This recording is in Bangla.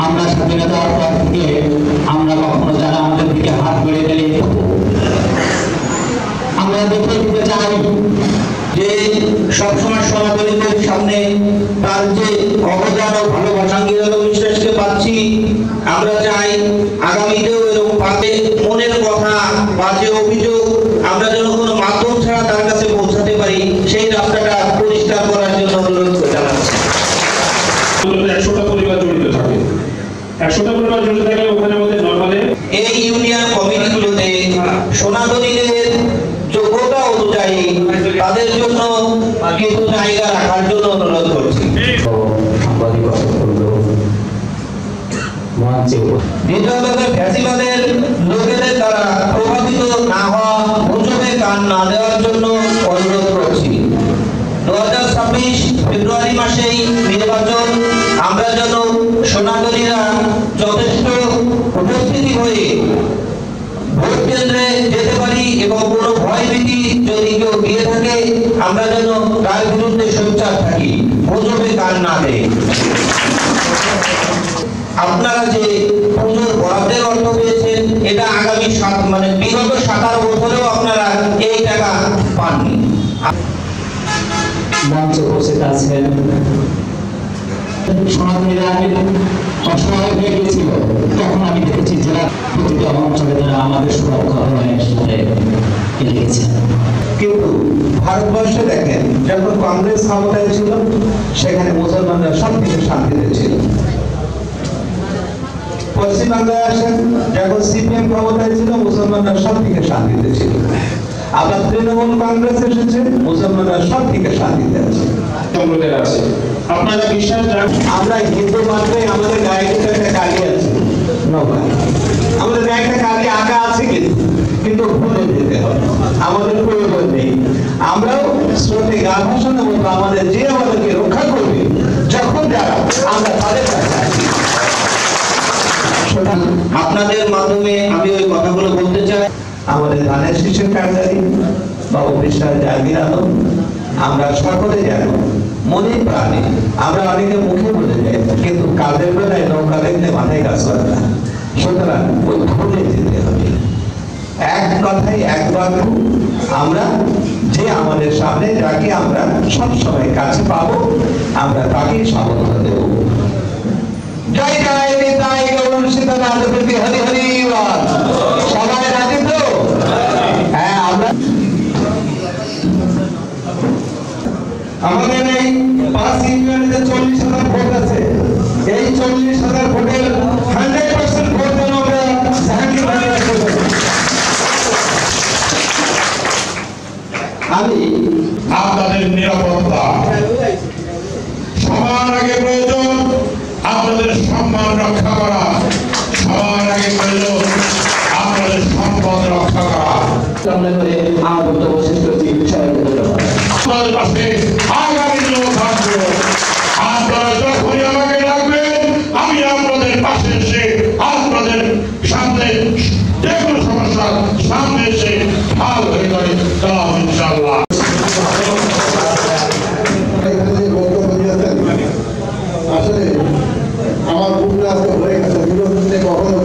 আমরা স্বাধীনতার পর থেকে আমরা কখনো যারা আমাদের দিকে হাত বেড়ে গেলে আমরা দেখে দিতে চাই যে সবসময় সনাতনীদের সামনে তার যে অবদান ও ভালোবাসা বিশ্বাসকে পাচ্ছি। আমরা চাই আগামীতেও এরকম পাতে মনের কথা বা যে অভিযোগ আমরা যেন কোনো মাধ্যম ছাড়া তার কাছে পৌঁছাতে পারি, সেই রাস্তাটা পরিষ্কার করার জন্য অনুরোধ জানাচ্ছি। 100টা পরিবার জড়িত থাকে, 100টা পরিবার জড়িত থাকলে ওখানে মধ্যে নরমালে এই ইউনিয়ন কমিটিগুলোতে সনাতনীদের যোগ্যতা অনুযায়ী তাদের জন্য কিছু জায়গা রাখার জন্য অনুরোধ করছি। ফ্যাসিবাদের লোকেদের দ্বারা প্রভাবিত না হওয়া, গুজবে কান না দেওয়ার জন্য অনুরোধ করছি। 2026 ফেব্রুয়ারি মাসেই নির্বাচন, আমরা যেন সনাতনীরা যথেষ্ট উপস্থিতি হয়ে ভোট কেন্দ্রে যেতে পারি এবং কোনো ভয় ভীতি যদি কেউ দিয়ে থাকে আমরা যেন তার বিরুদ্ধে সোচ্চার থাকি, গুজবে কান না দেয়। আপনারা যে পুজোর বরাদ্দের অর্থ পেয়েছেন এটা আগামী বিগত 17 বছরেও আপনারা এই টাকা পাননি। মঞ্চে উপস্থিত আছেন সনাতনীরা অসহায় হয়ে গিয়েছিল, তখন আমি দেখেছি জেলা প্রতিটা অঞ্চলে যারা আমাদের সুরক্ষা লিখেছেন। কিন্তু ভারতবর্ষে দেখেন যখন কংগ্রেস ক্ষমতায় ছিল সেখানে মুসলমানরা সব থেকে শান্তিতে ছিল। পশ্চিমবাংলায় আসেন যখন সিপিএম ক্ষমতায় ছিল মুসলমানরা সব থেকে শান্তিতে ছিল। আবার তৃণমূল কংগ্রেস এসেছে, মুসলমানরা সব থেকে শান্তিতে আছে। আপনারা বিশ্বাস আমরা হিন্দু মাত্রই আমাদের গায়ে কিন্তু একটা কালি আছে, আমাদের গায়ে একটা কালি আঁকা আছে কিন্তু ভুলে যেতে হবে, আমাদের প্রয়োজন নেই। আমরাও স্রোতে গা ভাসানোর মতো আমাদের যে আমাদেরকে রক্ষা করবে যখন যারা আমরা তাদের কাছে আছি। আপনাদের মাধ্যমে আমি ওই কথাগুলো বলতে চাই। আমাদের ধানের শীষের কার্যালয় বাবু বিশ্বাস জাহাঙ্গীর আলম, আমরা সকলে জানো মনে প্রাণে, আমরা অনেকে মুখে বলে যাই কিন্তু কাজের বেলায় নৌকা দেখলে মাথায় কাজ করে না। সুতরাং ওই ভুলে যেতে হবে, এক কথাই একবার আমরা যে আমাদের সামনে যাকে আমরা সবসময় কাছে পাবো আমরা তাকেই সাবধান দেব। জয় জয় নিতাই গৌর সীতানাথ প্রতি হরি হরি বল। সবাই রাজি তো? হ্যাঁ, আমরা আমাদের এই 5 ইউনিয়নে 40,000 ভোট আছে, এই 40,000 ভোটের 100% ভোট যেন আমরা জাহাঙ্গীর ভাই রাখতে পারি। আমি আপনাদের নিরাপত্তা সবার আগে প্রয়োজন, আপনাদের সম্মান রক্ষা করা সবার আগে প্রয়োজন, আপনাদের সম্পদ রক্ষা করা। আমার বক্তব্য শেষ করছি। আপনাদের পাশে আগামী দিনেও থাকবো। আপনারা যখনই আমাকে ডাকবেন আমি আপনাদের পাশে এসে আপনাদের সামনে যে কোনো সমস্যার সামনে এসে হাল হয়ে যাবে ইনশাআল্লাহ। আসলে আমার বুকটা আজকে হয়ে গেছে, বিরোধীতে কখনো